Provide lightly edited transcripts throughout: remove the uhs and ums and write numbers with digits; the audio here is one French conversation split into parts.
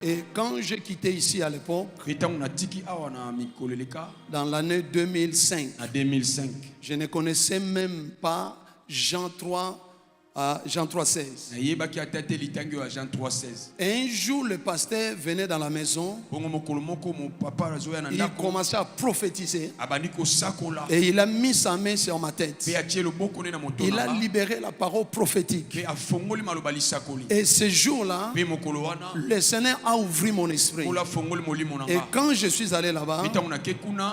Et quand j'ai quitté ici à l'époque, dans l'année 2005, je ne connaissais même pas Jean 3, Jean 3,16. Un jour, le pasteur venait dans la maison, il a commencé à prophétiser et il a mis sa main sur ma tête. Il a libéré la parole prophétique. Et ce jour-là, le Seigneur a ouvert mon esprit. Et quand je suis allé là-bas,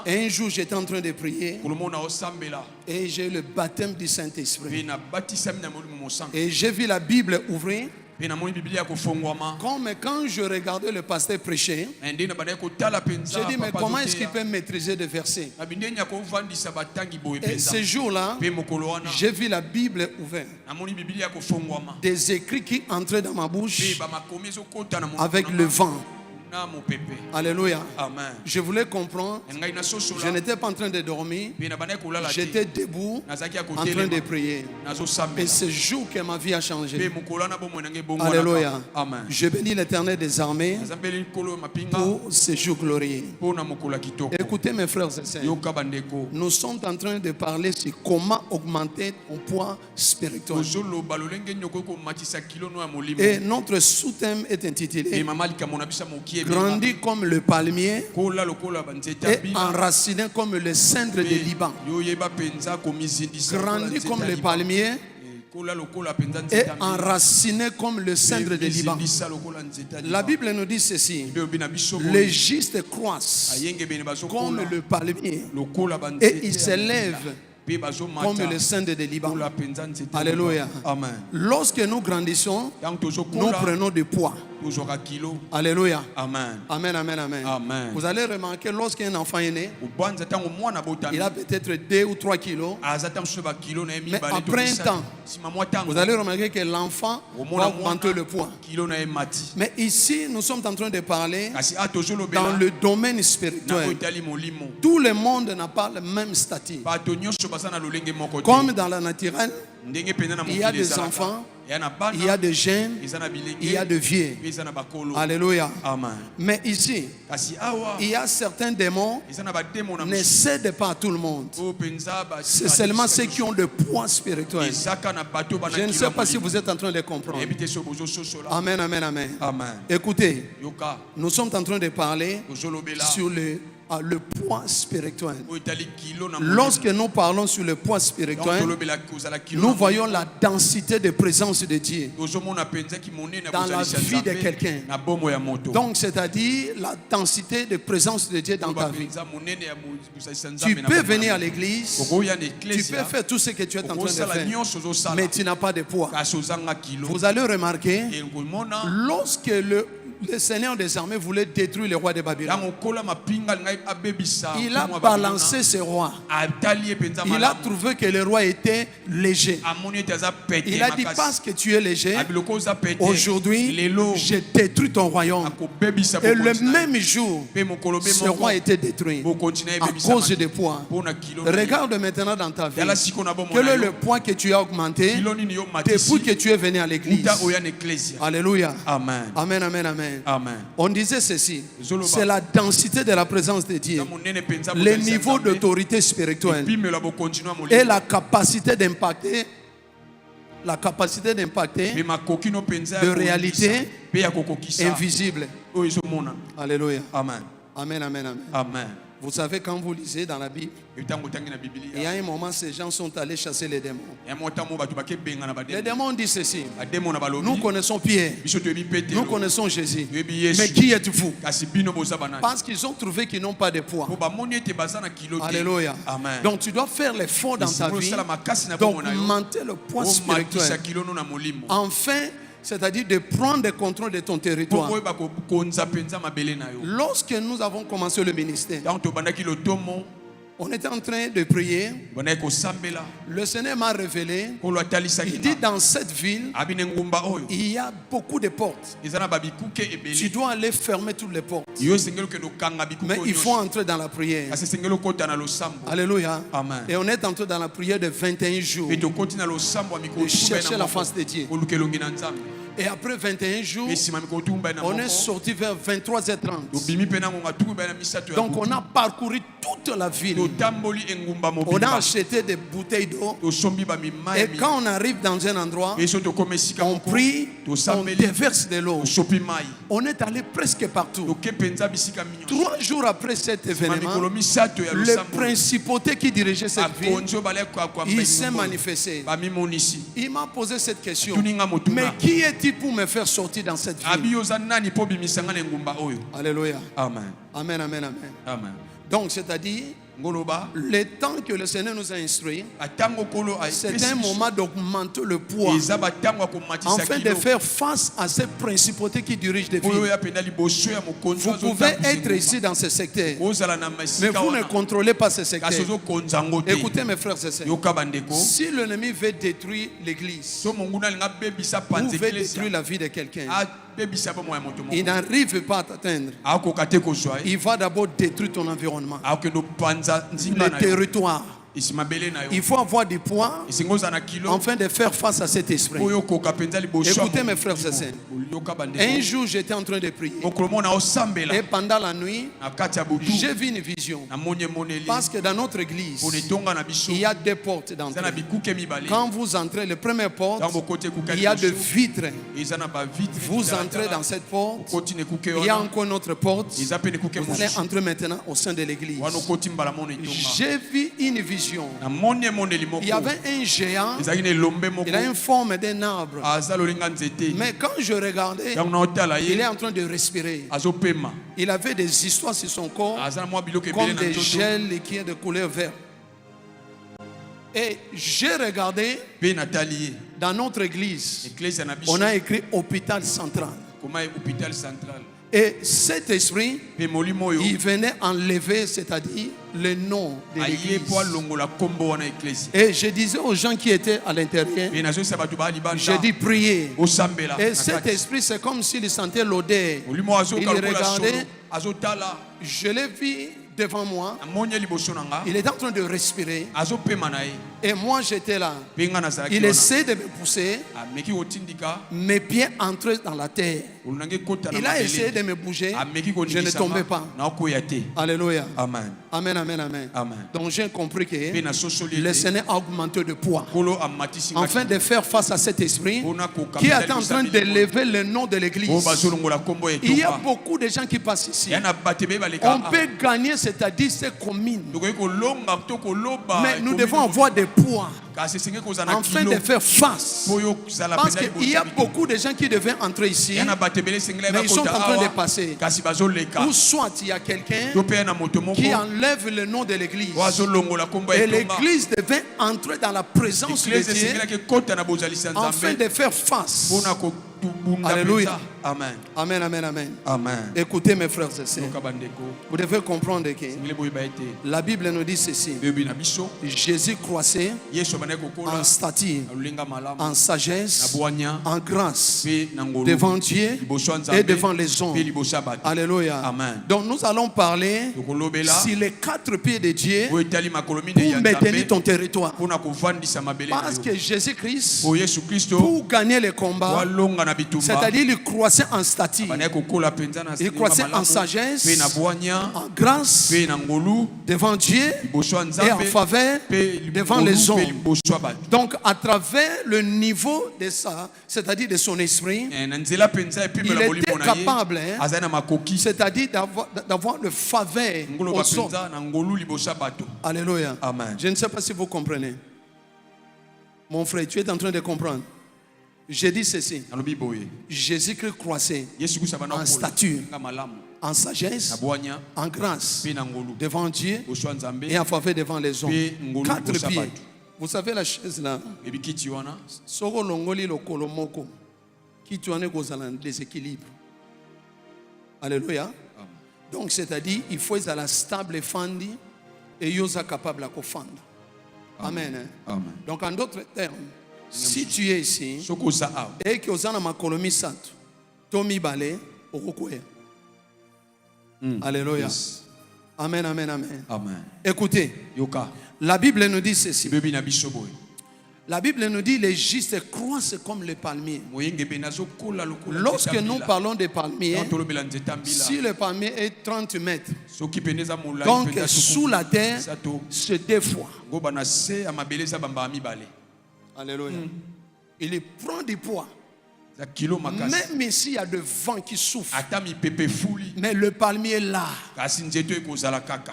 un jour j'étais en train de prier et j'ai eu le baptême du Saint-Esprit. Et j'ai vu la Bible ouvrir. Comme quand je regardais le pasteur prêcher, j'ai dit, mais comment est-ce qu'il peut maîtriser des versets? Et ce jour-là, j'ai vu la Bible ouverte. Des écrits qui entraient dans ma bouche avec le vent. Alléluia. Amen. Je voulais comprendre. Je n'étais pas en train de dormir. J'étais debout en train de prier. Et ce jour que ma vie a changé. Alléluia. Amen. Je bénis l'Éternel des armées pour ce jour glorieux. Écoutez mes frères et sœurs. Nous sommes en train de parler sur comment augmenter ton poids spirituel. Et notre sous-thème est intitulé Grandis comme le palmier et enraciné comme le cèdre de Liban. Grandis comme le palmier et enraciné comme le cèdre de Liban. La Bible nous dit ceci: les justes croissent comme le palmier et ils s'élèvent comme le cèdre de Liban. Alléluia. Amen. Lorsque nous grandissons, nous prenons du poids. Alléluia. Amen. Amen, amen, amen. Amen. Vous allez remarquer, lorsqu'un enfant est né, il a peut-être 2 ou 3 kilos. Mais après un temps, vous allez remarquer que l'enfant va augmenter le poids. Mais ici, nous sommes en train de parler dans le domaine spirituel. Tout le monde n'a pas le même statut. Comme dans la naturelle, il y a des enfants, il y a des jeunes, il y a des vieux. Alléluia. Amen. Mais ici, il y a certains démons ne cèdent pas à tout le monde. C'est seulement ceux qui ont le poids spirituel. Je ne sais pas si vous êtes en train de comprendre. Amen, amen, amen. Amen. Écoutez, nous sommes en train de parler sur le poids spirituel. Lorsque nous parlons sur le poids spirituel, nous voyons la densité de présence de Dieu dans la vie de quelqu'un. Donc, c'est-à-dire la densité de présence de Dieu dans ta vie. Tu peux venir à l'église, tu peux faire tout ce que tu es en train de faire, mais tu n'as pas de poids. Vous allez remarquer, lorsque le Seigneur des armées voulait détruire le roi de Babylone, il a balancé ce roi. Il a trouvé que le roi était léger. Il a dit, parce que tu es léger, aujourd'hui je détruis ton royaume. Et le même jour, ce roi était détruit à cause du poids. Regarde maintenant dans ta vie, quel est le poids que tu as augmenté depuis que tu es venu à l'église. Alléluia. Amen. Amen, amen, amen. Amen. On disait ceci, c'est la densité de la présence de Dieu, le niveau d'autorité spirituelle et la capacité d'impacter de réalité invisible. Alléluia. Amen. Amen, amen, amen. Amen. Vous savez, quand vous lisez dans la Bible, il y a un moment, ces gens sont allés chasser les démons. Les démons disent ceci: nous connaissons Pierre, nous connaissons Jésus, mais qui êtes-vous? Parce qu'ils ont trouvé qu'ils n'ont pas de poids. Alléluia. Amen. Donc tu dois faire l'effort dans ta vie d'augmenter le poids spirituel. Enfin, c'est-à-dire de prendre le contrôle de ton territoire. Lorsque nous avons commencé le ministère, on était en train de prier. Le Seigneur m'a révélé. Il dit, dans cette ville, il y a beaucoup de portes. Tu dois aller fermer toutes les portes. Mais il faut entrer dans la prière. Alléluia. Amen. Et on est entré dans la prière de 21 jours. De chercher la face de Dieu. Et après 21 jours, on est sorti vers 23h30. Donc on a parcouru toute la ville. On a acheté des bouteilles d'eau. Et quand on arrive dans un endroit, on prie, on déverse de l'eau. On est allé presque partout. 3 jours après cet événement, le principauté qui dirigeait cette ville, il s'est manifesté. Il m'a posé cette question. Mais qui est-il pour me faire sortir dans cette ville? Alléluia. Amen. Amen, amen, amen. Amen. Donc, c'est-à-dire, le temps que le Seigneur nous a instruits, c'est un moment d'augmenter le poids afin de faire face à cette principauté qui dirige des villes. Vous pouvez être ici dans ce secteur, mais vous ne contrôlez pas ce secteur. Écoutez mes frères et sœurs, si l'ennemi veut détruire l'église, vous veut détruire la vie de quelqu'un, il n'arrive pas à t'atteindre. Il va d'abord détruire ton environnement, le territoire. Il faut avoir du poids afin de faire face à cet esprit. Écoutez mes frères et sœurs, un jour j'étais en train de prier et pendant la nuit j'ai vu une vision, parce que dans notre église il y a 2 portes d'entrée. Quand vous entrez, la première porte, il y a de vitres. Vous entrez dans cette porte, il y a encore une autre porte. Vous allez entrer maintenant au sein de l'église. J'ai vu une vision. Il y avait un géant, il a une forme d'un arbre. Mais quand je regardais, il est en train de respirer. Il avait des histoires sur son corps, comme des gels liquides de couleur verte. Et j'ai regardé, dans notre église, on a écrit hôpital central. Et cet esprit, il venait enlever, c'est-à-dire le nom de l'église. Et je disais aux gens qui étaient à l'intérieur, j'ai dit priez. Et cet esprit, c'est comme s'il sentait l'odeur. Il regardait, je l'ai vu devant moi, il est en train de respirer. Et moi j'étais là. Il essaie de me pousser. Mes pieds entraient dans la terre. Il a essayé de me bouger. Je ne tombais pas. Alléluia. Amen. Amen, amen, amen. Donc j'ai compris que le Seigneur a augmenté de poids afin de faire face à cet esprit qui est en train d'élever le nom de l'église. Il y a beaucoup de gens qui passent ici. On peut gagner, c'est-à-dire c'est commune. Mais nous devons avoir des poids afin de faire face. Parce qu'il y a beaucoup de gens qui devaient entrer ici, mais ils sont en train de passer. Ou soit il y a quelqu'un qui enlève le nom de l'église. Et l'église devait entrer dans la présence de Dieu afin de faire face. Alléluia. Amen. Amen, amen, amen. Amen. Écoutez mes frères et sœurs, vous devez comprendre que la Bible nous dit ceci. Jésus croissait en stature, en sagesse, en grâce devant Dieu et devant les hommes. Alléluia. Amen. Donc nous allons parler sur les 4 pieds de Dieu pour maintenir ton territoire. Parce que Jésus-Christ, pour gagner les combats, c'est-à-dire il croissait en stature, il croissait en sagesse, en grâce devant Dieu et en faveur devant les hommes. Donc à travers le niveau de ça, c'est-à-dire de son esprit, il était capable, c'est-à-dire d'avoir le faveur aux hommes. Alléluia. Je ne sais pas si vous comprenez. Mon frère, tu es en train de comprendre. J'ai dit ceci. Jésus-Christ croissait en stature, en sagesse, en grâce devant Dieu et en faveur devant les hommes. 4 pieds. Vous savez la chaise là, soko longoli lokolo moko qui tourne aux déséquilibre. Alléluia. Donc c'est-à-dire il faut être la stable fandi et yosa capable à confondre. Amen. Donc en d'autres termes, si tu es ici et que vous avez ma colonie sainte, Tommy Balé, Okokoya. Alléluia. Amen, amen, amen. Écoutez, la Bible nous dit ceci. La Bible nous dit les justes croissent comme les palmiers. Lorsque nous parlons des palmiers, si le palmier est 30 mètres, donc sous la terre se défoie. Alléluia. Il prend du poids. Même ici, il y a de vent qui souffle. Mais le palmier est là.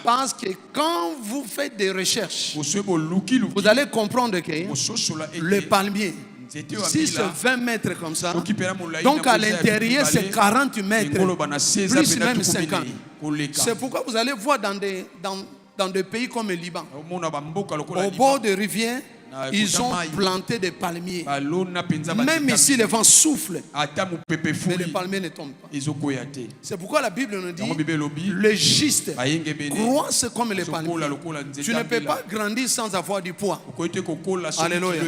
Parce que quand vous faites des recherches, vous allez comprendre que le palmier, si c'est 20 mètres comme ça, donc à l'intérieur c'est 40 mètres, plus même 50. C'est pourquoi vous allez voir dans des pays comme le Liban, au bord de rivières, ils ont planté des palmiers. Même ici, le vent souffle, mais les palmiers ne tombent pas. C'est pourquoi la Bible nous dit le juste croissent comme les palmiers. Tu ne peux pas grandir sans avoir du poids. Alléluia.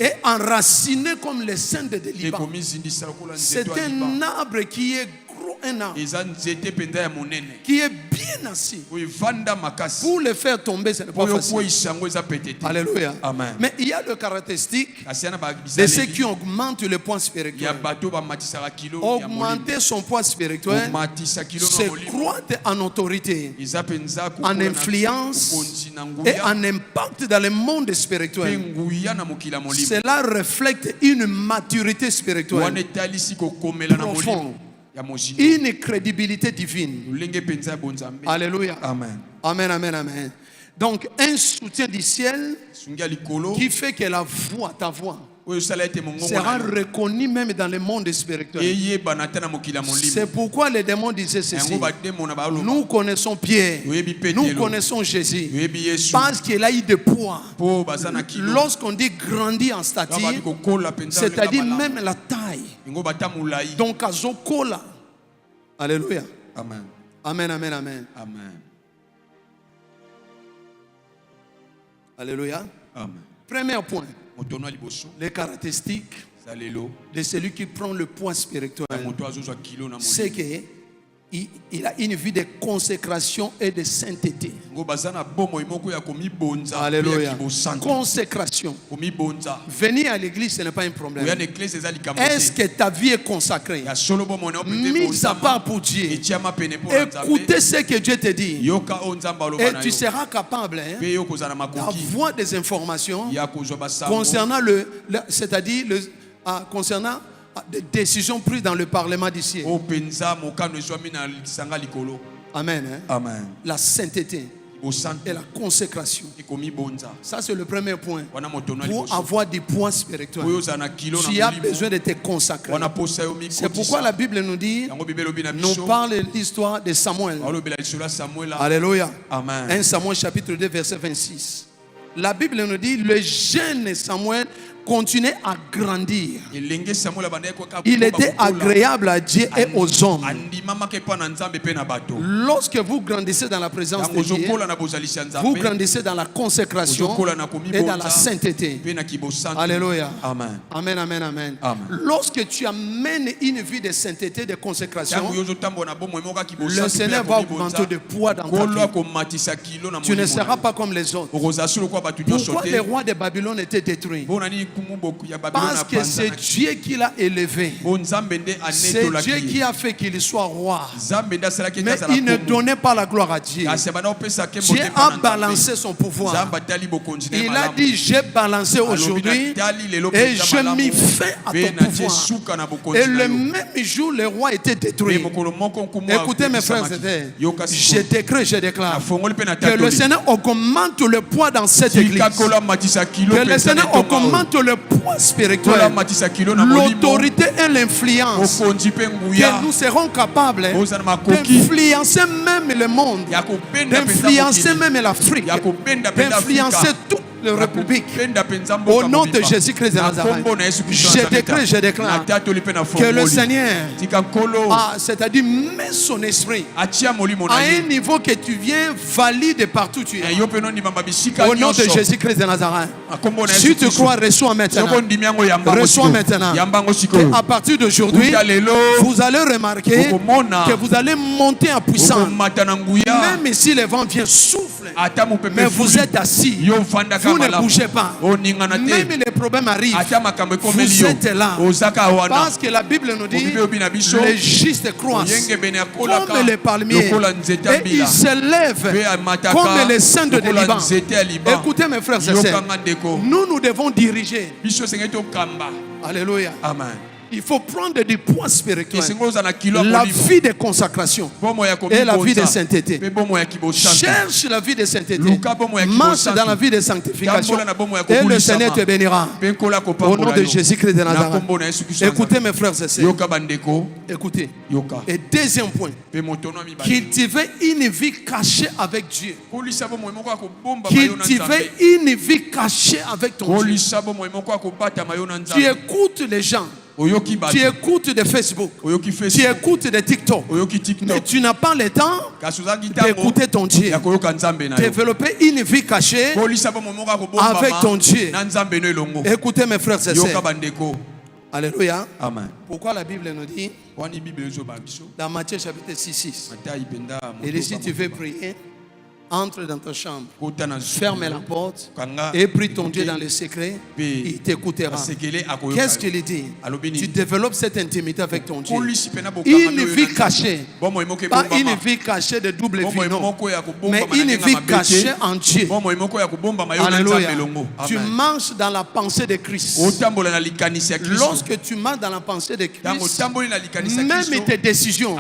Et enraciné comme les cendres de Liban. C'est un arbre qui est un arbre qui est bien assis. Pour le faire tomber, ce n'est pas facile. Alléluia. Amen. Mais il y a le caractéristique de ceux qui augmentent le poids spirituel. Augmenter son poids spirituel, c'est croître en autorité, en influence et en impact dans le monde spirituel. Cela reflète une maturité spirituelle profonde. Une crédibilité divine. Alléluia. Amen. Amen, amen, amen. Donc un soutien du ciel qui fait que la voix, ta voix, sera reconnue même dans le monde spirituel. C'est pourquoi les démons disaient ceci. Nous connaissons Pierre, nous connaissons Jésus, parce qu'il a eu de poids. Lorsqu'on dit grandir en stature, c'est-à-dire même la taille. Donc à Zokola. Alléluia. Amen. Amen, amen, amen. Amen. Alléluia. Amen. Premier point. Les caractéristiques de celui qui prend le poids spirituel, c'est qu'il a une vie de consécration et de sainteté. Alléluia. Consécration. Venir à l'église, ce n'est pas un problème. Est-ce que ta vie est consacrée, mise à part pour Dieu? Écoutez ce que Dieu te dit et tu seras capable d'avoir des informations concernant c'est-à-dire concernant des décisions prises dans le Parlement d'ici. Amen. Hein? Amen. La sainteté et la consécration. Ça, c'est le premier point. Pour avoir des points spirituels, tu as besoin de te consacrer. C'est pourquoi la Bible nous dit, nous parle de l'histoire de Samuel. Alléluia. Amen. 1 Samuel chapitre 2 verset 26. La Bible nous dit, le jeune Samuel continuait à grandir. Il était agréable à Dieu et aux hommes. Lorsque vous grandissez dans la présence de Dieu, vous grandissez dans la consécration et dans la sainteté. Alléluia. Amen. Amen, amen, amen. Lorsque tu amènes une vie de sainteté, de consécration, le Seigneur va augmenter de poids dans ta vie. Tu ne seras pas comme les autres. Pourquoi les rois de Babylone étaient détruits? Parce que c'est Dieu qui l'a élevé. C'est Dieu qui a fait qu'il soit roi. Mais il ne donnait pas la gloire à Dieu. Dieu a balancé son pouvoir. Il a dit, j'ai balancé aujourd'hui et je m'y fais à ton pouvoir. Et le même jour, le roi était détruit. Écoutez mes frères et sœurs, je décrète, je déclare que le Seigneur augmente le poids dans cette église. Que le Seigneur augmente le poids spirituel, l'autorité et l'influence, que nous serons capables d'influencer même le monde, d'influencer même l'Afrique, d'influencer toute la République. Au nom de Jésus-Christ de Nazareth, je déclare que le Seigneur c'est-à-dire met son esprit à un niveau que tu viens valide partout où tu es. Au nom de Jésus-Christ de Nazareth, si tu crois, reçois maintenant. Reçois maintenant. Et à partir d'aujourd'hui, vous allez remarquer que vous allez monter en puissance. Même si le vent vient souffle souffle, mais vous êtes assis, vous ne bougez pas. Même les problèmes arrivent, vous êtes là. Parce que la Bible nous dit, les justes croissent comme les palmiers et ils s'élèvent comme les cendres de Liban. Écoutez mes frères et sœurs, nous devons diriger. Alléluia. Amen. Il faut prendre du poids spirituel. La vie de consacration et la vie de sainteté. Cherche la vie de sainteté. Marche dans la vie de sanctification. Et le Seigneur te bénira. Au nom de Jésus-Christ de Nazareth. Écoutez mes frères et sœurs. Écoutez. Et deuxième point. Cultiver une vie cachée avec Dieu. Cultiver une vie cachée avec ton Dieu. Tu écoutes les gens. Tu écoutes de Facebook, tu écoutes de TikTok, mais tu n'as pas le temps d'écouter ton Dieu. Développer une vie cachée avec ton Dieu. Écoutez mes frères et sœurs. Alléluia. Amen. Pourquoi la Bible nous dit dans Matthieu chapitre 6, et si tu veux prier, entre dans ta chambre, ferme la porte et prie ton Dieu dans le secret, il t'écoutera. Qu'est-ce qu'il dit? Tu développes cette intimité avec ton Dieu. Une vie cachée, pas une vie cachée de double vie, non, mais une vie cachée en Dieu. Alléluia. Tu marches dans la pensée de Christ. Lorsque tu marches dans la pensée de Christ, même tes décisions,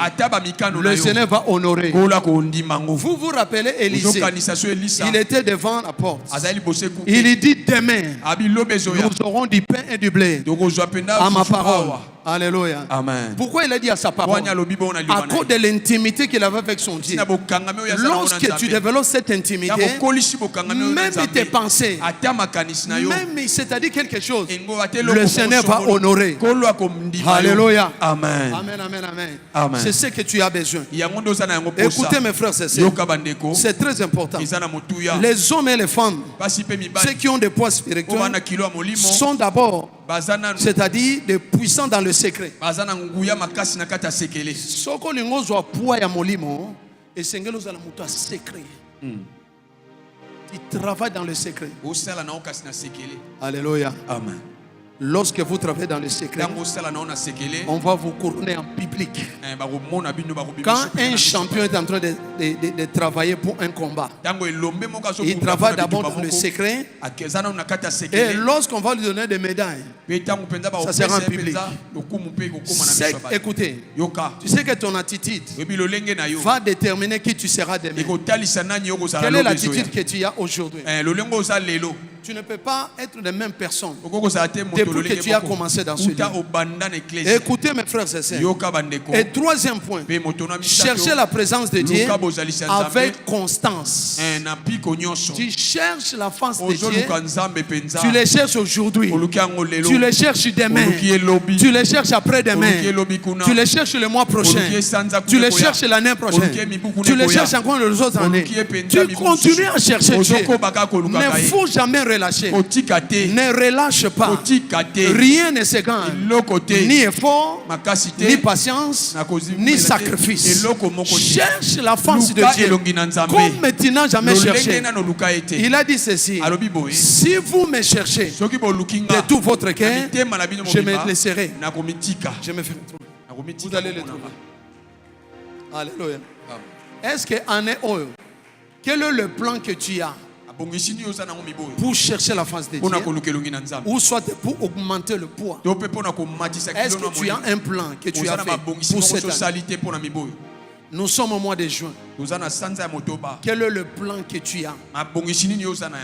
le Seigneur va honorer. Vous vous rappelez Élie? Il était devant la porte. Il dit demain, nous aurons du pain et du blé à ma parole. Alléluia. Amen. Pourquoi il a dit à sa parole? À cause de l'intimité qu'il avait avec son Dieu. Lorsque tu développes cette intimité, même tes pensées, même c'est-à-dire quelque chose, le Seigneur va honorer. Alléluia. Amen. Amen, amen, amen. Amen. C'est ce que tu as besoin. Écoutez mes frères et sœurs, c'est très important. Les hommes et les femmes, ceux qui ont des poids spirituels, sont d'abord, c'est-à-dire des puissants dans le secret. Soko lingozwa poids ya molimo, esengelo za la muto secret. Tu travailles dans le secret. Alléluia. Amen. Lorsque vous travaillez dans le secret, on va vous couronner en public. Quand un champion est en train de travailler pour un combat, il travaille d'abord dans le secret. Et lorsqu'on va lui donner des médailles, ça sera en public. Écoutez, tu sais que ton attitude va déterminer qui tu seras demain. Quelle est l'attitude que tu as aujourd'hui? Tu ne peux pas être la même personne depuis que tu as commencé dans ce livre. Écoutez mes frères et sœurs. Et troisième point, cherchez la présence de Dieu avec constance. Tu cherches la face de Dieu. Tu les cherches aujourd'hui. Tu les cherches demain. Tu les cherches après-demain. Tu les cherches le mois prochain. Tu les cherches l'année prochaine. Tu les cherches encore les autres années. Tu continues à chercher Dieu. Ne faut jamais relâcher. Ne relâche pas. Rien ne se gagne. Ni effort, ni patience, ni sacrifice. Cherche la face de Dieu comme tu n'as jamais cherché. Il a dit ceci: si vous me cherchez de tout votre cœur, je me laisserai. Je me ferai trouver. Vous allez le trouver. Alléluia. Est-ce que en est oil, quel est le plan que tu as pour chercher la face de Dieu, ou soit pour augmenter le poids? Est-ce que tu as un plan que tu as fait pour cette année? Nous sommes au mois de juin. Quel est le plan que tu as?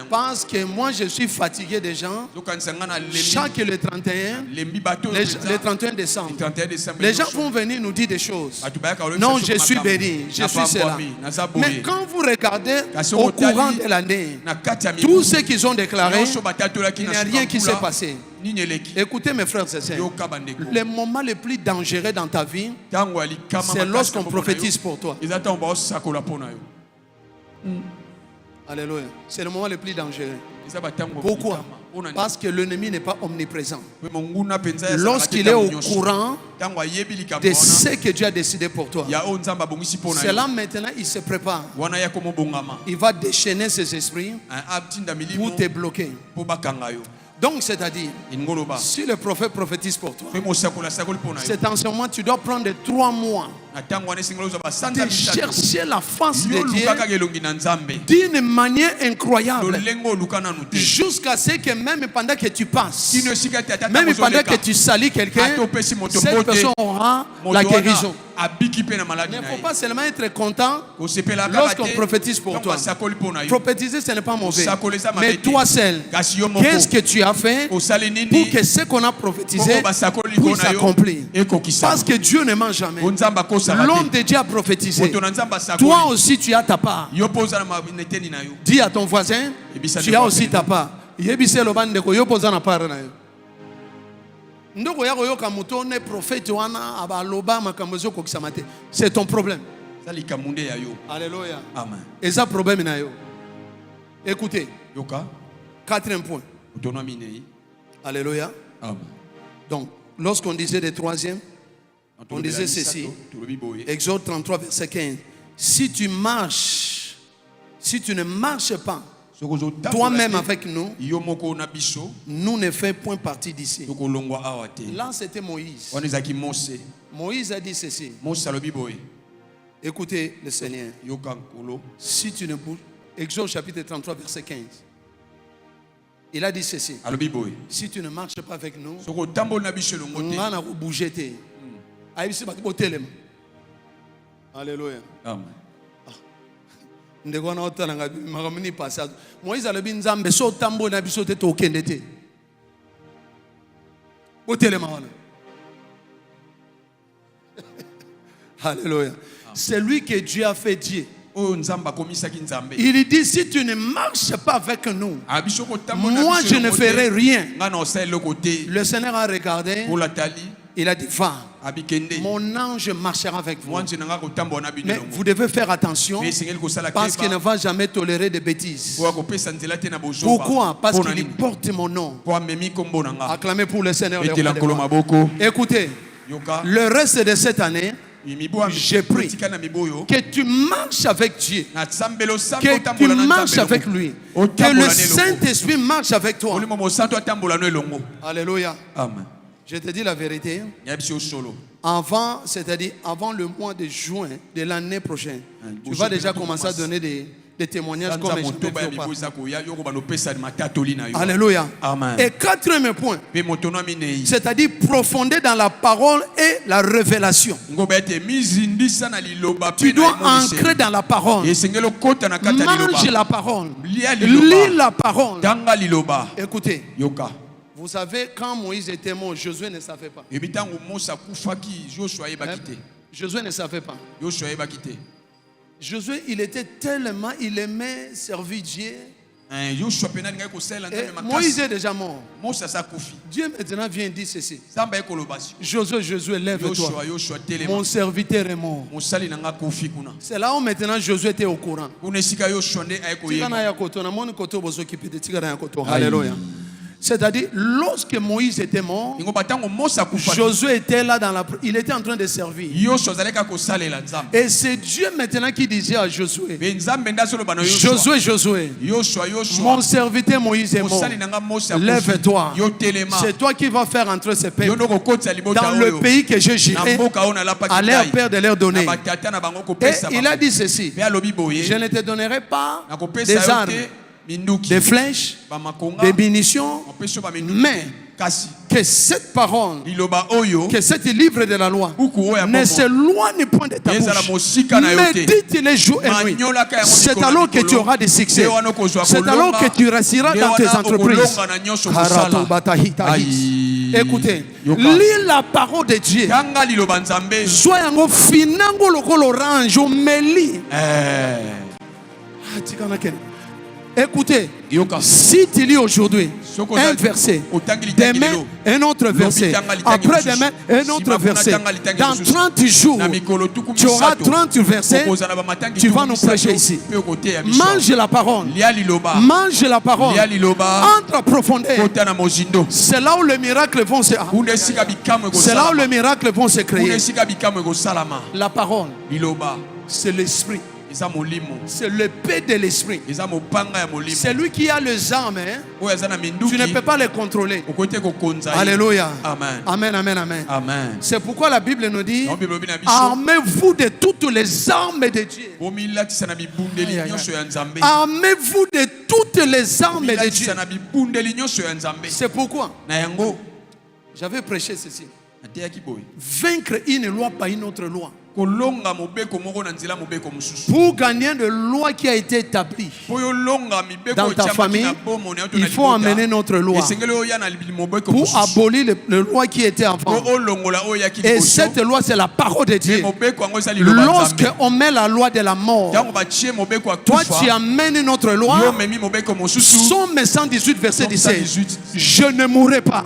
Parce que moi je suis fatigué des gens. Chaque le 31 décembre, les gens vont venir nous dire des choses. Non, je suis béni, je suis cela. Mais quand vous regardez au courant de l'année, tout ce qu'ils ont déclaré, il n'y a rien qui s'est passé. Écoutez mes frères et sœurs, le moment le plus dangereux dans ta vie, c'est lorsqu'on prophétise pour toi. Alléluia. C'est le moment le plus dangereux. Pourquoi? Parce que l'ennemi n'est pas omniprésent. Lorsqu'il est au courant de ce que Dieu a décidé pour toi, c'est là maintenant il se prépare. Il va déchaîner ses esprits pour te bloquer. Donc, c'est-à-dire, si le prophète prophétise pour toi, c'est en ce moment tu dois prendre 3 mois de chercher la face de Dieu d'une manière incroyable, jusqu'à ce que même pendant que tu passes, même pendant que tu salis quelqu'un, cette personne aura la guérison. Il ne faut pas seulement être content lorsqu'on prophétise pour toi. Prophétiser, ce n'est pas mauvais. Mais toi seul, qu'est-ce que tu as fait pour que ce qu'on a prophétisé puisse s'accomplir? Parce que Dieu ne ment jamais. L'homme de Dieu a prophétisé. Toi aussi, tu as ta part. Dis à ton voisin, tu as aussi ta part. C'est ton problème. Alléluia. Amen. Et ça problème na yo. Écoutez. 4e point. Alléluia. Amen. Donc, lorsqu'on disait le 3e, on disait ceci. Exode 33, verset 15. Si tu ne marches pas toi-même avec nous, nous ne faisons point partie d'ici. Là, c'était Moïse. Moïse a dit ceci. Écoutez le Seigneur. Si tu ne bouges, Exode chapitre 33, verset 15. Il a dit ceci. Si tu ne marches pas avec nous, on va bouger. Alléluia. Amen. Moïse a dit Nzambe so tambo na biso te to kende te. Alléluia. C'est lui que Dieu a fait Dieu. Il dit si tu ne marches pas avec nous, moi je ne ferai rien. Le Seigneur a regardé. Il a dit va. Mon ange marchera avec vous. Mais vous devez faire attention parce qu'il ne va jamais tolérer de bêtises. Pourquoi? Parce qu'il porte mon nom. Acclamez pour le Seigneur. Écoutez, le reste de cette année, j'ai pris que tu marches avec Dieu, que tu marches avec lui, que le Saint-Esprit marche avec toi. Alléluia. Amen. Je te dis la vérité. Avant, c'est-à-dire avant le mois de juin de l'année prochaine, tu vas déjà commencer à donner des témoignages comme Alléluia. Amen. Et 4e point, c'est-à-dire profonder dans la parole et la révélation. Tu dois ancrer dans la parole. Mange la parole. Lis la parole. Écoutez. Vous savez, quand Moïse était mort, Josué ne savait pas. Josué ne savait pas. Josué, il était tellement, il aimait servir Dieu. Et Moïse est déjà mort. Dieu maintenant vient dire ceci. Josué, lève-toi. Mon serviteur est mort. C'est là où maintenant Josué était au courant. Alléluia. C'est-à-dire, lorsque Moïse était mort, Josué était là il était en train de servir. Et c'est Dieu maintenant qui disait à Josué, Josué, mon serviteur Moïse est mort. Lève-toi. C'est toi qui vas faire entrer ces peuples dans le pays que j'ai juré à leur père de leur donner. Et il a dit ceci, je ne te donnerai pas des armes, des flèches, des munitions, mais que cette parole, que cette livre de la loi ne s'éloigne point de ta bouche. Médite les jours et nuits. C'est alors que tu auras des succès. C'est alors que tu resteras dans tes entreprises. Écoutez, lis la parole de Dieu. Sois un finango lokolo orange, meli. Écoutez, si tu lis aujourd'hui un verset, demain un autre verset, après-demain un autre verset, dans 30 jours, tu auras 30 versets, tu vas nous prêcher ici. Mange la parole. Mange la parole. Entre à profondeur. C'est là où les miracles vont se C'est là où les miracles vont se créer. La parole, c'est l'esprit. C'est le paix de l'esprit. C'est lui qui a les armes. Tu ne peux pas les contrôler. Alléluia. Amen, amen, amen. C'est pourquoi la Bible nous dit: armez-vous de toutes les armes de Dieu. Armez-vous de toutes les armes de Dieu. C'est pourquoi j'avais prêché ceci: vaincre une loi par une autre loi. Pour gagner une loi qui a été établie dans ta famille, il faut amener notre loi pour abolir les lois qui étaient avant. Et cette loi, c'est la parole de Dieu. Lorsqu'on met la loi de la mort, toi tu amènes une autre loi. Somme 118 verset 17: je ne mourrai pas,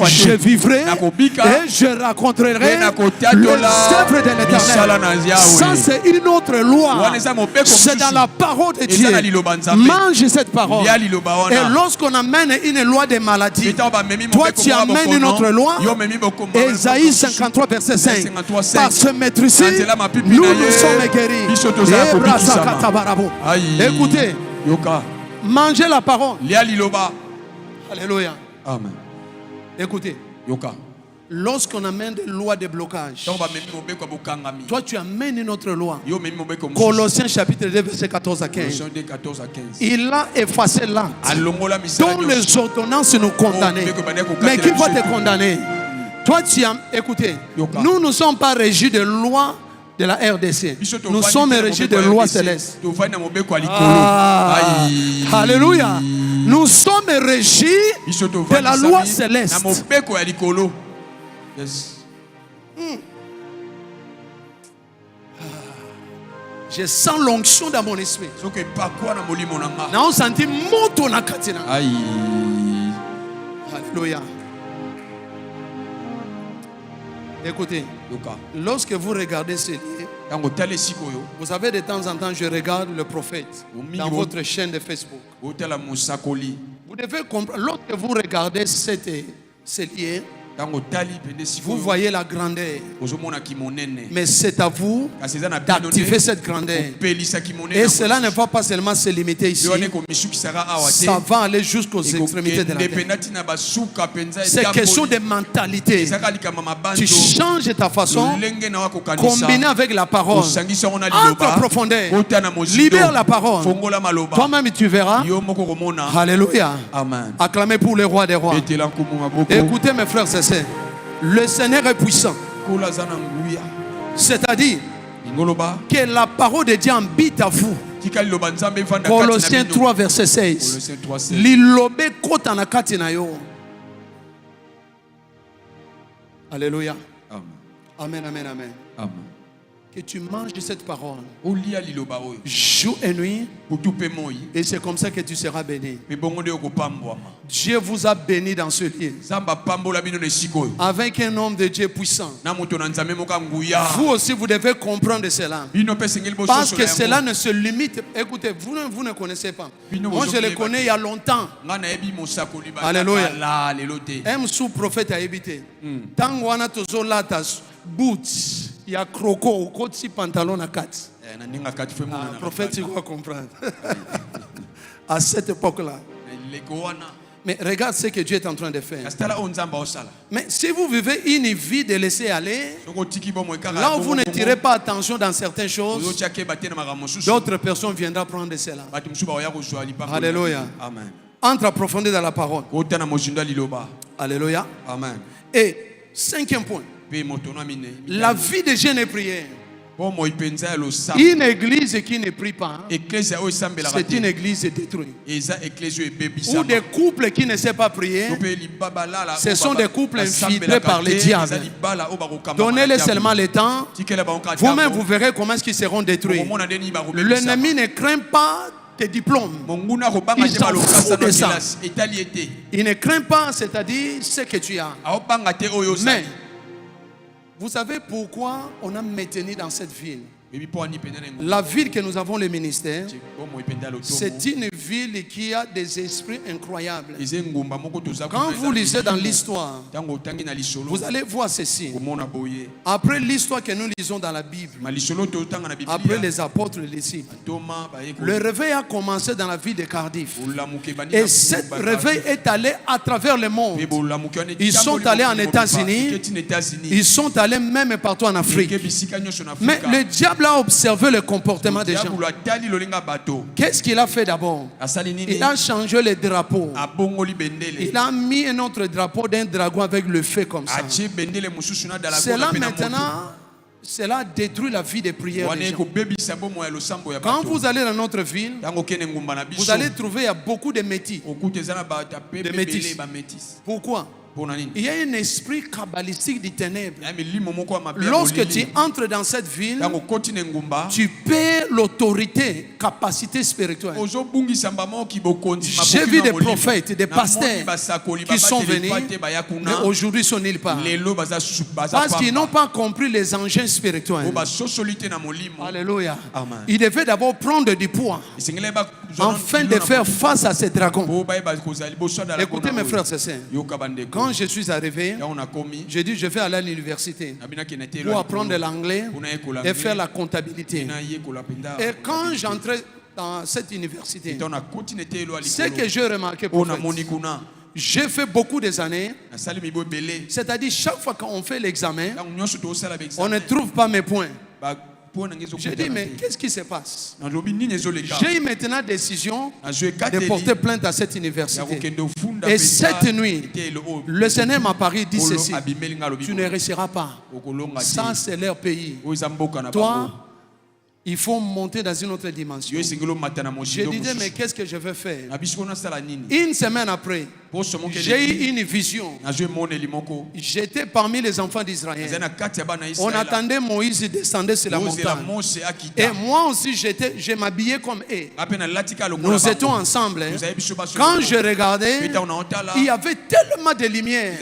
je vivrai et je raconterai les œuvres de l'Éternel. Ça c'est une autre loi. C'est dans la parole de Dieu. Mange cette parole. Et lorsqu'on amène une loi de maladie, toi tu amènes une autre loi. Ésaïe 53 verset 5: par ce maîtrise nous sommes guéris. Écoutez, mangez la parole. Alléluia. Amen. Écoutez, lorsqu'on amène des lois de blocage, toi tu amènes une autre loi. Colossiens chapitre 2 verset 14 à 15. Il a effacé l'acte dont les ordonnances nous condamnaient. Mais qui va te condamner? Toi tu as... Écoutez, nous ne sommes pas régis de lois de la RDC. Nous sommes régis de lois célestes. Alléluia. Nous sommes régis de la loi céleste. Je sens l'onction dans mon esprit. On sentit moto na katina. Alléluia. Écoutez, lorsque vous regardez ce lien, vous savez, de temps en temps, je regarde le prophète dans votre chaîne de Facebook. Vous devez comprendre, lorsque vous regardez ce lien, vous voyez la grandeur. Mais c'est à vous d'activer cette grandeur. Et cela ne va pas seulement se limiter ici. Ça va aller jusqu'aux extrémités de la terre. C'est question de mentalité. Tu changes ta façon, combiné avec la parole. Entre en profondeur. Libère la parole. Toi-même tu verras. Alléluia. Acclamez pour le roi des rois. Écoutez mes frères, c'est le Seigneur est puissant. C'est-à-dire que la parole de Dieu habite à vous. Colossiens 3 verset 16. Lilobe kota na kati na yo. Alléluia. Amen, amen, amen. Que tu manges de cette parole jour et nuit, et c'est comme ça que tu seras béni. Dieu vous a béni dans ce lieu avec un homme de Dieu puissant. Vous aussi vous devez comprendre cela, parce que cela ne se limite. Écoutez, vous ne connaissez pas. Moi je le connais il y a longtemps. Alléluia. Un sous-prophète a habité. Tangwana tozolata boots. Il y a croco ou kotsi pantalon à 4. Prophète, tu vas comprendre. À cette époque-là. Mais regarde ce que Dieu est en train de faire. Mais si vous vivez une vie de laisser aller, là où vous ne tirez pas attention dans certaines choses, d'autres personnes viendront prendre cela. Alléluia. Entre à profondeur dans la parole. Alléluia. Amen. Et 5e point. La vie de jeûne et prière. Une église qui ne prie pas, c'est une église détruite. Ou des couples qui ne savent pas prier, ce sont des couples infidèles par le diable. Donnez-les seulement le temps. Vous-même vous verrez comment ils seront détruits. L'ennemi ne craint pas tes diplômes. Il s'en fout de ça. Il ne craint pas, c'est-à-dire ce que tu as. Mais, vous savez pourquoi on a maintenu dans cette ville? La ville que nous avons le ministère, c'est une ville qui a des esprits incroyables. Quand vous lisez dans l'histoire, vous allez voir ceci. Après l'histoire que nous lisons dans la Bible, après les apôtres et les disciples, le réveil a commencé dans la ville de Cardiff. Et ce réveil est allé à travers le monde. Ils sont allés en États-Unis, ils sont allés même partout en Afrique. Mais le diable a observé le comportement des gens. Qu'est-ce qu'il a fait d'abord? Il a changé les drapeaux. Il a mis un autre drapeau d'un dragon avec le feu comme ça. Cela maintenant, cela détruit la vie des prières des gens. Quand vous allez dans notre ville, vous allez trouver beaucoup de métis. Pourquoi? Il y a un esprit kabbalistique des ténèbres. Lorsque tu entres dans cette ville, tu perds l'autorité, capacité spirituelle. J'ai vu des prophètes, des pasteurs qui sont venus, mais aujourd'hui ils sont nulle part. Parce qu'ils n'ont pas compris les engins spirituels. Alléluia. Ils devaient d'abord prendre du poids afin de faire face à ces dragons. Écoutez mes frères et sœurs, quand je suis arrivé, j'ai dit je vais aller à l'université pour apprendre l'anglais et faire la comptabilité. Et quand j'entrais dans cette université, ce que j'ai remarqué, j'ai fait beaucoup des années, c'est-à-dire chaque fois qu'on fait l'examen, on ne trouve pas mes points. J'ai dit, mais qu'est-ce qui se passe? J'ai eu maintenant décision de porter plainte à cette université. Et cette nuit, le Seigneur m'a parlé et dit ceci: tu ne réussiras pas. Ça, c'est leur pays. Toi, il faut monter dans une autre dimension. Je disais, mais qu'est-ce que je vais faire? Une semaine après, j'ai eu une vision. J'étais parmi les enfants d'Israël. On attendait Moïse descendre sur la montagne. Et moi aussi, je m'habillais comme eux. Nous étions ensemble. Quand je regardais, il y avait tellement de lumière.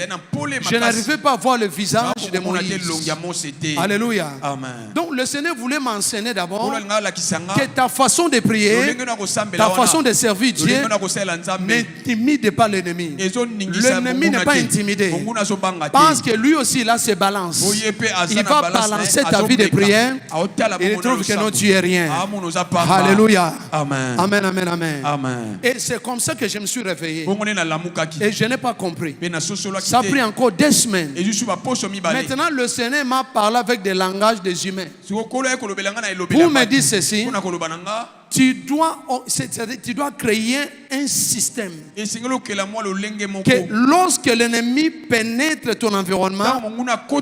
Je n'arrivais pas à voir le visage de Moïse. Alléluia. Donc le Seigneur voulait m'enseigner d'abord que ta façon de prier, ta façon de servir Dieu, n'intimide pas l'ennemi. L'ennemi n'est pas intimidé. Parce que lui aussi, il a ses balances. Il va balancer ta vie de prière. Il trouve que non, tu es rien. Alléluia. Amen, amen, amen. Et c'est comme ça que je me suis réveillé. Et je n'ai pas compris. Ça a pris encore 2 semaines. Maintenant, le Seigneur m'a parlé avec des langages des humains. Pour me dire ceci, tu dois créer un système que lorsque l'ennemi pénètre ton environnement,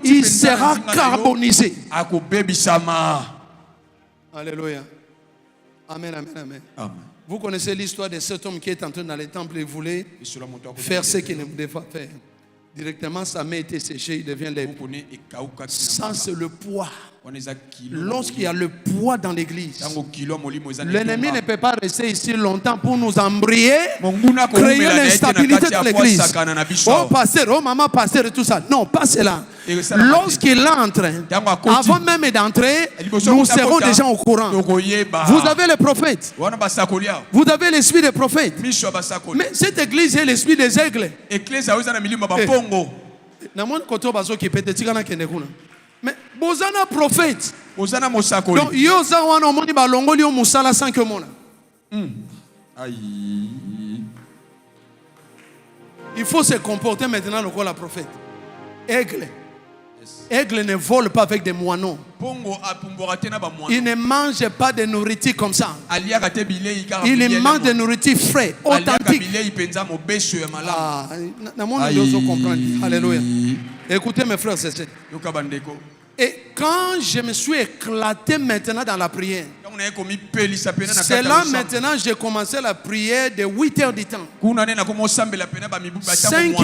il sera carbonisé. Alléluia. Amen, amen, amen. Vous connaissez l'histoire de cet homme qui est entré dans le temple et voulait faire ce qu'il ne devait pas faire. Directement, sa main était séchée, il devient libre. Ça, c'est le poids. Lorsqu'il y a le poids dans l'église, l'ennemi ne peut pas rester ici longtemps pour nous embrayer, créer l'instabilité dans l'église. Oh pasteur, oh maman pasteur et tout ça. Non, pas cela. Lorsqu'il entre, avant même d'entrer, nous serons déjà au courant. Vous avez le prophète, vous avez l'esprit des prophètes. Mais cette église est l'esprit des aigles. Mais bozana prophète. Donc yoza wana omoni balongoli o musala sans que mona. Il faut se comporter maintenant comme la prophète. Aigle. Aigle ne vole pas avec des moineaux. Il ne mange pas de nourriture comme ça. Il mange de nourriture fraîche, authentique. Alléluia. Écoutez mes frères et sœurs. Et quand je me suis éclaté maintenant dans la prière, c'est là maintenant j'ai commencé la prière de 8 heures du temps, 5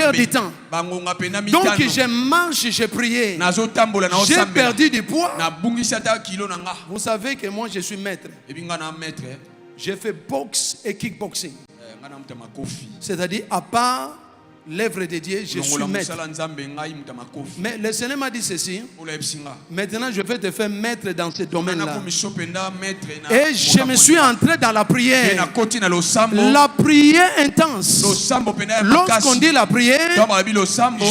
heures du temps. Donc je marche, je priais, j'ai perdu du poids. Vous savez que moi je suis maître. J'ai fait boxe et kickboxing. C'est-à-dire, à part l'œuvre de Dieu, je suis maître. Mais le Seigneur m'a dit ceci. Maintenant, je vais te faire maître dans ce domaine-là. Et je me suis entré dans la prière. La prière intense. Lorsqu'on dit la prière,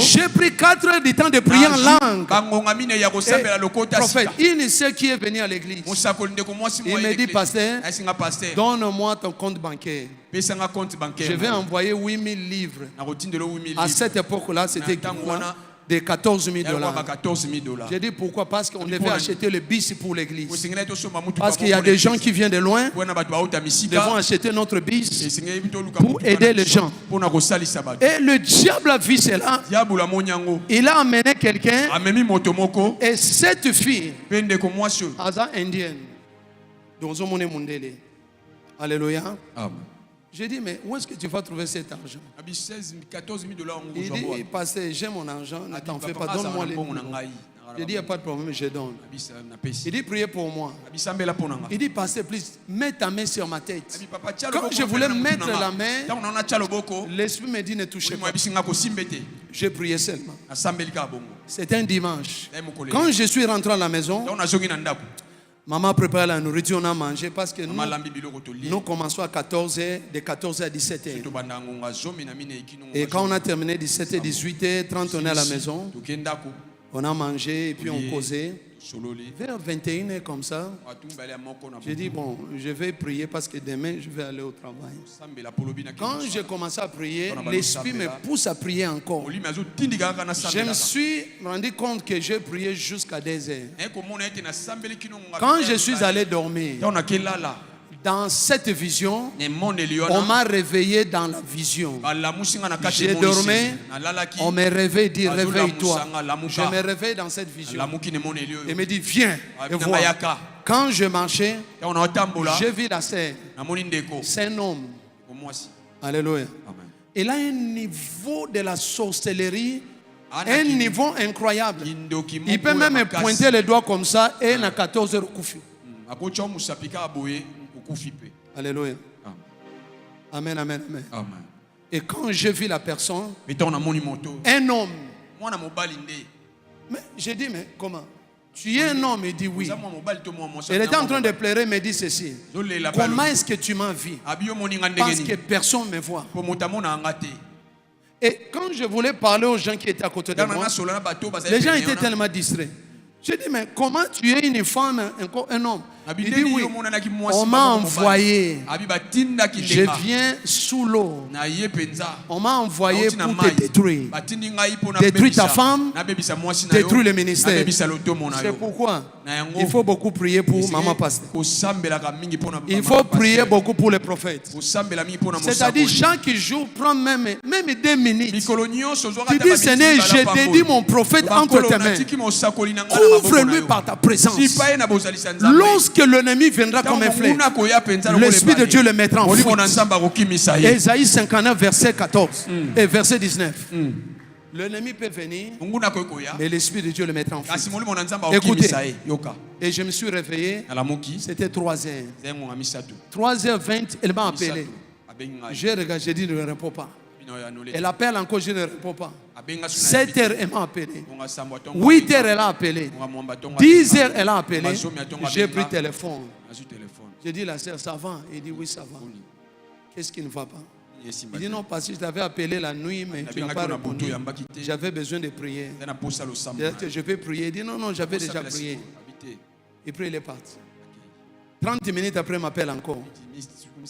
j'ai pris 4 heures du temps de prier en langue. Et, prophète, il ne sait qui est venu à l'église. Il me dit, pasteur, donne-moi ton compte bancaire. Je vais envoyer 8 000 livres. À cette époque-là, c'était de 14 000 $. J'ai dit pourquoi? Parce qu'on devait acheter le bis pour l'église. Parce qu'il y a des gens qui viennent de loin. Nous devons acheter notre bis pour aider les gens. Et le diable a vu cela. Il a amené quelqu'un. Et cette fille, indienne, alléluia. J'ai dit, mais où est-ce que tu vas trouver cet argent? Il dit, pasteur, j'ai mon argent, ne t'en fais pas, donne-moi les numéros. J'ai dit, il n'y a pas de problème, je donne. Il dit, priez pour moi. Il dit, pasteur, please, mets ta main sur ma tête. Quand je voulais mettre la main, l'esprit me dit, ne touchez pas. J'ai prié seulement. C'était un dimanche. Quand je suis rentré à la maison, maman prépare la nourriture, on a mangé parce que nous commençons à 14h, de 14h à 17h. Et quand on a terminé 17h, 18h30, on est à la maison. On a mangé et puis on causait. Vers 21h comme ça, j'ai dit bon, je vais prier parce que demain je vais aller au travail. Quand j'ai commencé à prier, l'esprit me pousse à prier encore. Je me suis rendu compte que j'ai prié jusqu'à 2h. Quand je suis allé dormir, dans cette vision, on m'a réveillé dans la vision. J'ai dormi, on me réveille, dit réveille-toi. Je me réveille dans cette vision. Il me dit viens et vois. Quand je marchais, j'ai vu la sœur. C'est un homme. Alléluia. Il a un niveau de la sorcellerie, un niveau incroyable. Il peut même pointer les doigts comme ça et il a 14 heures couffé. Alléluia. Amen, amen, amen. Et quand j'ai vu la personne, un homme. Mais j'ai dit, mais comment? Tu es un homme? Il dit oui. Il était en train de pleurer, il me dit ceci. Comment est-ce que tu m'as vu? Parce que personne ne me voit. Et quand je voulais parler aux gens qui étaient à côté de moi, les gens étaient tellement distraits. J'ai dit, mais comment tu es une femme, un homme? Il dit oui, on m'a envoyé. Je viens sous l'eau. On m'a envoyé pour te détruire. Détruire ta femme, détruire le ministère. C'est pourquoi il faut beaucoup prier pour maman pasteur. Il faut prier beaucoup pour les prophètes. C'est-à-dire chaque jour, prends même 2 minutes. Tu dis, Seigneur, je dédie mon prophète entre tes mains. Couvre-lui par ta présence. Lorsque l'ennemi viendra comme un fleuve, l'Esprit de Dieu le mettra en fuite. Ésaïe 59, verset 14 et verset 19. L'ennemi peut venir, mais l'Esprit de Dieu le mettra en fuite. Écoutez, et je me suis réveillé, c'était 3h. 3h20, elle m'a appelé. J'ai regardé, j'ai dit, ne réponds pas. Elle appelle encore, je ne réponds pas. 7h, elle m'a appelé. 8h, elle a appelé. 10h, elle a appelé. J'ai pris le téléphone. J'ai dit, la sœur, ça va? Il dit, oui, ça va. Qu'est-ce qui ne va pas? Il dit, non, parce que je t'avais appelé la nuit, mais tu n'as pas répondu. J'avais besoin de prier. Je peux prier. Il dit, non, non, j'avais déjà prié. Et puis il est parti. 30 minutes après, il m'appelle encore.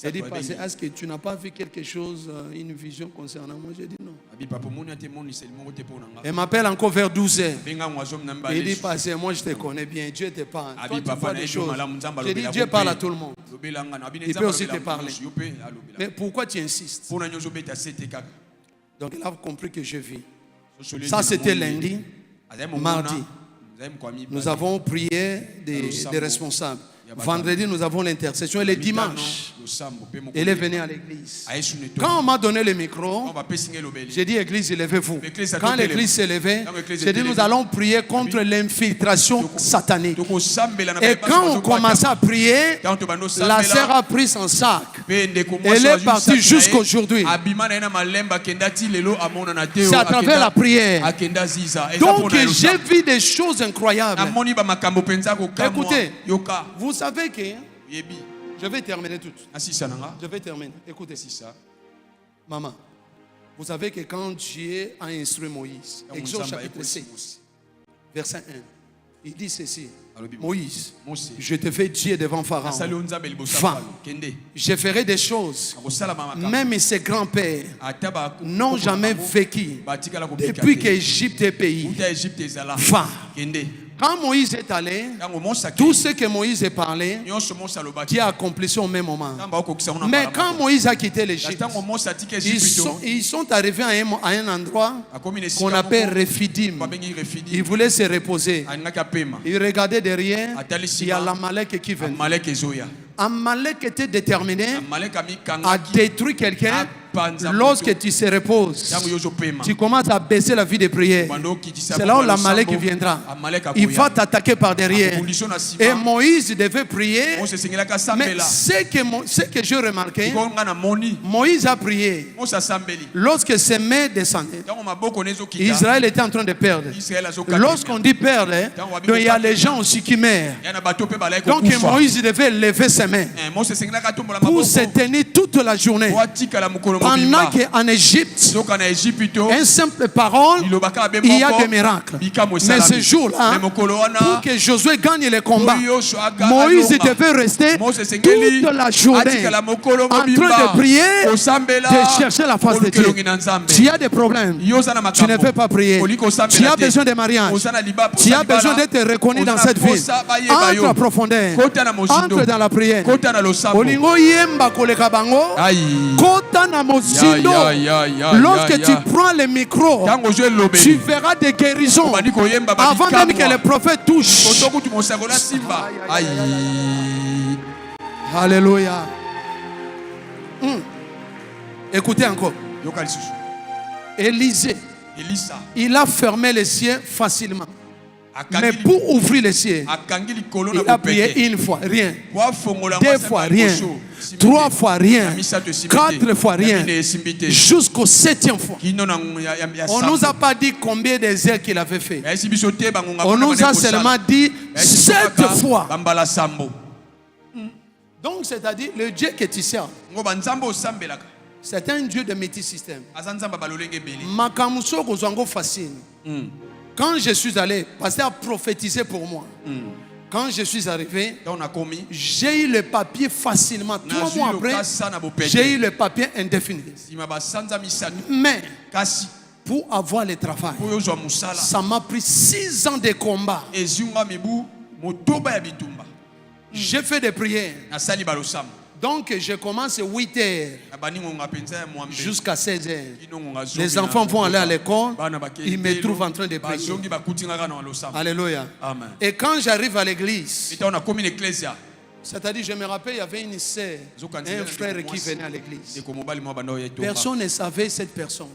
Il dit, est-ce que tu n'as pas vu quelque chose, une vision concernant moi? J'ai dit non. Il m'appelle encore vers 12h. Il dit, passé, moi je te connais bien, Dieu te parle. Toi, tu vois des choses. J'ai dit, Dieu parle à tout le monde. Il peut aussi te parler. Mais pourquoi tu insistes? Donc il a compris que je vis. Ça c'était lundi. Mardi, nous avons prié des responsables. Vendredi, nous avons l'intercession. Et le dimanche, Il est venu à l'église. Quand on m'a donné le micro, j'ai dit église, levez-vous. Quand l'église s'est levée, j'ai dit nous allons prier contre l'infiltration satanique. Et quand on commençait à prier, la sœur a pris son sac. Elle est partie jusqu'aujourd'hui. C'est à travers la prière. Donc j'ai vu des choses incroyables. Écoutez, vous savez que je vais terminer tout. Je vais terminer. Écoutez ça. Maman, vous savez que quand Dieu a instruit Moïse, Exode chapitre 6, verset 1, il dit ceci. Moïse, je te fais Dieu devant Pharaon. Va, je ferai des choses. Même ses grands-pères n'ont jamais vécu depuis qu'Égypte est pays. Va. Quand Moïse est allé, tout ce que Moïse a parlé, Dieu a accompli au même moment. Mais quand Moïse a quitté l'Égypte, ils sont arrivés à un endroit qu'on appelle Rephidim. Ils voulaient se reposer. Ils regardaient derrière, il y a l'Amalek qui venait. Amalek était déterminé à détruire quelqu'un. Lorsque tu se reposes, tu commences à baisser la vie de prière. C'est là où l'Amalek viendra. Il va t'attaquer par derrière. Et Moïse devait prier. Mais ce que j'ai remarqué, Moïse a prié. Lorsque ses mains descendaient, Israël était en train de perdre. Lorsqu'on dit perdre, il y a les gens aussi qui meurent. Donc Moïse devait lever ses mains pour se tenir toute la journée. Pendant qu'en Égypte, une simple parole, il y a des miracles. Mais ce jour-là, pour que Josué gagne le combat, Moïse devait rester toute la journée en train de prier, de chercher la face de Dieu. Tu as des problèmes, tu ne peux pas prier. Tu as besoin de mariage, tu as besoin d'être reconnu dans cette ville. Entre en profondeur, entre dans la prière. Lorsque tu prends le micro, tu verras des guérisons avant même que le prophète touche. Alléluia. Écoutez encore. Élisée, il a fermé les cieux facilement. Mais pour ouvrir les cieux, il a prié une fois, rien. 2 fois, rien. 3 fois, rien. 4 fois, rien. Jusqu'au 7e fois. On ne nous a pas dit combien des heures qu'il avait fait. On nous a seulement dit 7 fois. Donc, c'est-à-dire le Dieu que tu sers, c'est un Dieu de multisystème. Makamuso kozango facile. Quand je suis allé, pasteur a prophétisé pour moi. Quand je suis arrivé, j'ai eu le papier facilement. 3 mois après, j'ai eu le papier indéfini. Mais pour avoir le travail, ça m'a pris 6 ans de combat. J'ai fait des prières. Donc je commence à 8 heures jusqu'à 16 heures. Les enfants vont aller à l'école, ils me trouvent en train de prier. Alléluia. Et quand j'arrive à l'église, c'est-à-dire, je me rappelle, il y avait une sœur, un frère qui venait à l'église. Personne ne savait cette personne.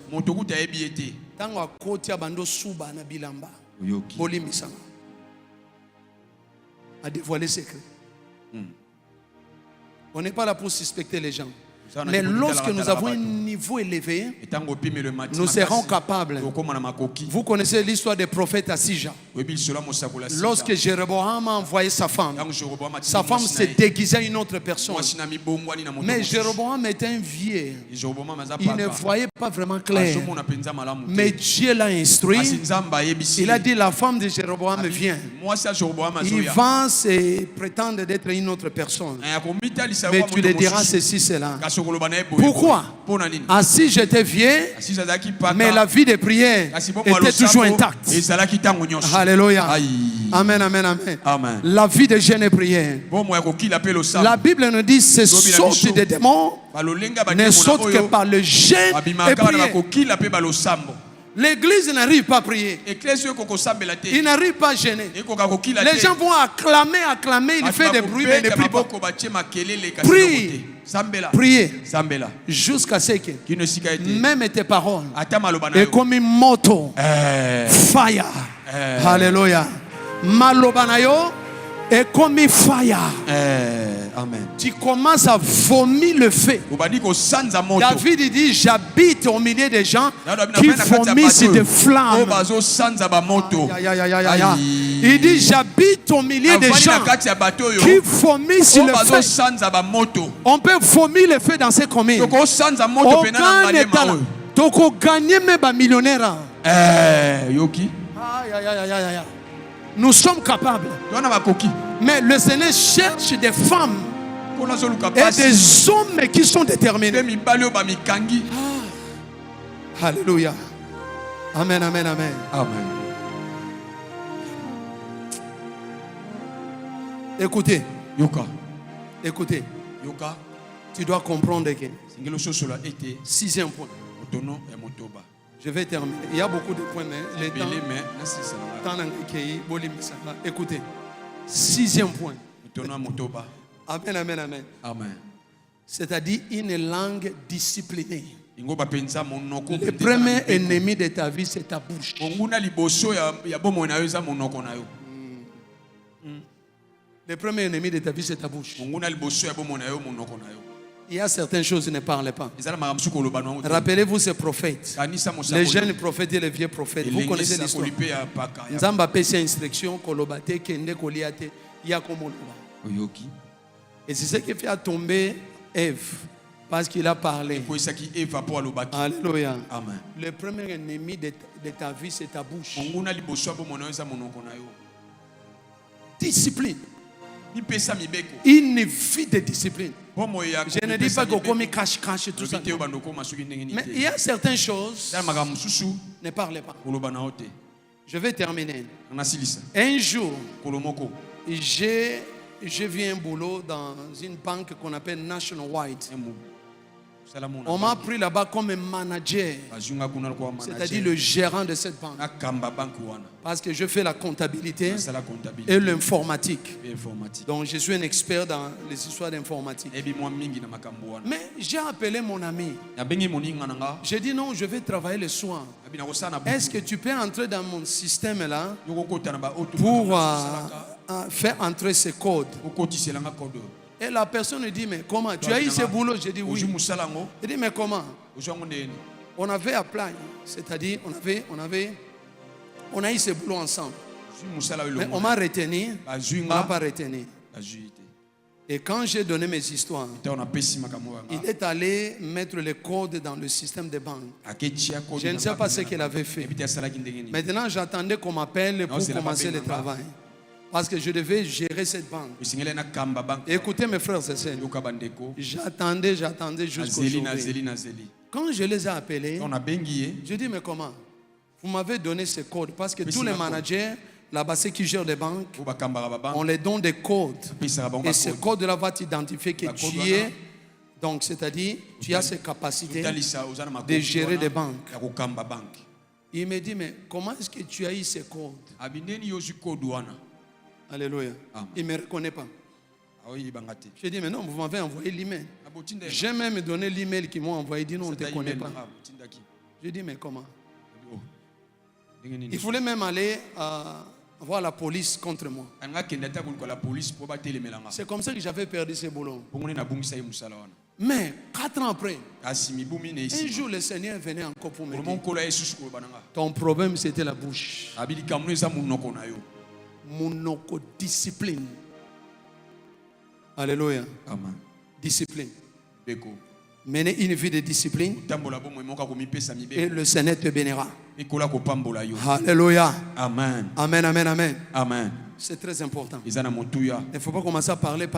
A dévoilé secret. On n'est pas là pour suspecter les gens. Mais lorsque nous avons un niveau élevé, nous serons capables. Vous connaissez l'histoire des prophètes à Sija. Lorsque Jéroboam a envoyé sa femme s'est déguisée à une autre personne. Mais Jéroboam était un vieux. Il ne voyait pas vraiment clair. Mais Dieu l'a instruit. Il a dit, la femme de Jéroboam vient. Il va se prétendre d'être une autre personne. Mais tu lui diras ceci, cela. Pourquoi? Si j'étais vieux, mais la vie de prière était toujours intacte. Alléluia. Amen, amen, amen. La vie de jeûne et prière. La Bible nous dit que ces sortes de démons ne sautent que par le jeûne et prière. L'église n'arrive pas à prier. Il n'arrive pas à gêner. Les gens vont acclamer, il fait des bruits, mais ne prie pas. Priez jusqu'à ce que même tes paroles et comme une moto fire. Alléluia. Malobanayo et comme une fire. Amen. Tu commences à vomir le feu. David dit, j'habite au milieu des gens qui vomissent des flammes. Il dit, j'habite au milieu des gens qui vomissent le feu. On peut vomir le feu dans ces communes. Aucun état là. Toko gagner même un millionnaire. Nous sommes capables. Mais le Seigneur cherche des femmes et des hommes qui sont déterminés. Alléluia. Amen, amen, amen. Amen. Écoutez. Yoka. Écoutez. Yoka. Tu dois comprendre que 6e point. Je vais terminer. Il y a beaucoup de points, mais les temps. Écoutez. 6e point. Amen, amen, amen. Amen. C'est-à-dire une langue disciplinée. Le premier ennemi de ta vie, c'est ta bouche. Le premier ennemi de ta vie, c'est ta bouche. Il y a certaines choses qui ne parlent pas. Rappelez-vous ces prophètes. Les jeunes prophètes et les vieux prophètes. Vous connaissez l'histoire. Nzamba pesa instruction kolobate kende koliate yakomoloba. Et c'est ce qui fait tomber Ève parce qu'il a parlé. Alléluia. Amen. Le premier ennemi de ta vie, c'est ta bouche. Discipline. Une vie de discipline. Je ne dis pas que comme cache tout ça. Mais il y a certaines choses ne parlez pas. Je vais terminer. Un jour, j'ai vu un boulot dans une banque qu'on appelle Nationwide. On m'a pris là-bas comme un manager, c'est-à-dire le gérant de cette banque. Parce que je fais la comptabilité et l'informatique. Donc je suis un expert dans les histoires d'informatique. Mais j'ai appelé mon ami. J'ai dit non, je vais travailler le soir. Est-ce que tu peux entrer dans mon système là pour faire entrer ces codes? Et la personne dit, mais comment? Tu as eu ce boulot? J'ai dit oui. Il dit, mais comment? On avait appelé, c'est-à-dire on a eu ce boulot ensemble. Mais on m'a retenu, on m'a pas retenu. Et quand j'ai donné mes histoires, il est allé mettre les codes dans le système de banque. Je ne sais pas ce qu'il avait fait. Maintenant, j'attendais qu'on m'appelle pour commencer le travail. Parce que je devais gérer cette banque. Écoutez mes frères et sœurs, j'attendais jusqu'au jour. Quand je les ai appelés, je dis mais comment? Vous m'avez donné ces codes parce que tous les managers là-bas, ceux qui gèrent les banques, on les donne des codes. Et ces codes-là vont t'identifier que tu es, donc c'est-à-dire tu as ces capacités de gérer des banques. Il me dit mais comment est-ce que tu as eu ces codes? Alléluia. Il ne me reconnaît pas. Je dis, mais non, vous m'avez envoyé l'email. J'ai même donné l'email qu'ils m'ont envoyé. Il dit, non, on ne te connaît pas. Je dis, mais comment? Il voulait même aller voir la police contre moi. C'est comme ça que j'avais perdu ce boulot. Mais 4 ans après, un jour, le Seigneur venait encore pour me dire, ton problème, c'était la bouche. Monocodiscipline. Alléluia. Amen. Discipline. Menez une vie de discipline et le Seigneur te bénira. Alléluia. Amen. Amen, amen, amen. Amen. C'est très important. Il ne faut pas commencer à parler.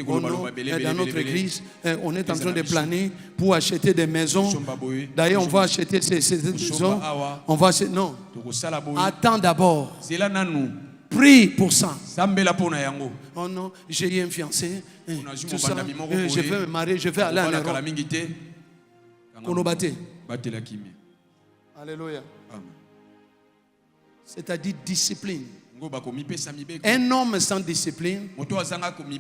Oh non, dans notre église, on est en train de planer pour acheter des maisons. D'ailleurs, on va acheter ces maisons. On va acheter. Non. Attends d'abord. Prie pour ça. Oh non, j'ai eu un fiancé. Tout ça, je vais me marier, je vais aller en Europe. Kolobate. Alléluia. C'est-à-dire discipline. Un homme sans discipline,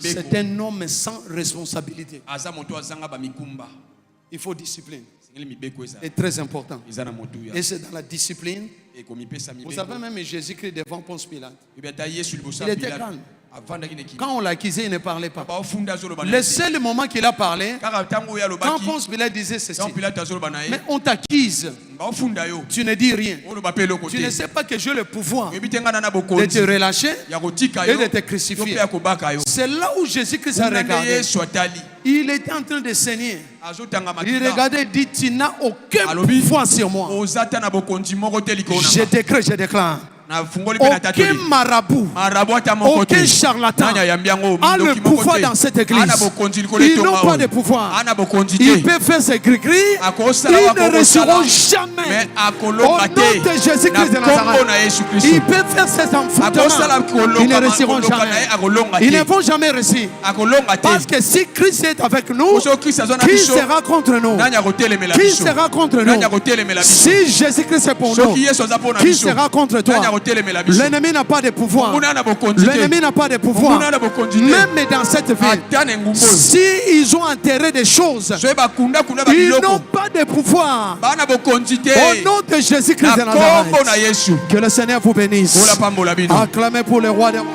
c'est un homme sans responsabilité. Il faut discipline. C'est très important. Et c'est dans la discipline. Vous savez, même Jésus-Christ devant Ponce Pilate, il était calme. Quand on l'accusait, il ne parlait pas. Le seul moment qu'il a parlé, quand Ponce Pilate disait ceci, mais on t'accuse, tu ne dis rien. Tu ne sais pas que j'ai le pouvoir de te relâcher et de te crucifier. C'est là où Jésus-Christ a regardé. Il était en train de saigner. Il regardait et dit, tu n'as aucun pouvoir sur moi. Je décrète, je déclare. Aucun marabout, aucun charlatan a le pouvoir dans cette église. Ils n'ont pas de pouvoir. Ils peuvent faire ces gris-gris. Ils ne réussiront jamais. Au nom de Jésus-Christ de Nazareth, ils peuvent faire ces enfantements. Ils ne réussiront jamais. Ils ne vont jamais réussir. Parce que si Christ est avec nous, qui sera contre nous? Qui sera contre nous? Si Jésus-Christ est pour nous, qui sera contre toi? L'ennemi n'a pas de pouvoir. L'ennemi n'a pas de pouvoir. Même dans cette ville, si ils ont enterré des choses, ils n'ont pas de pouvoir. Au nom de Jésus-Christ de Nazareth, que le Seigneur vous bénisse. Acclamez pour le roi des rois.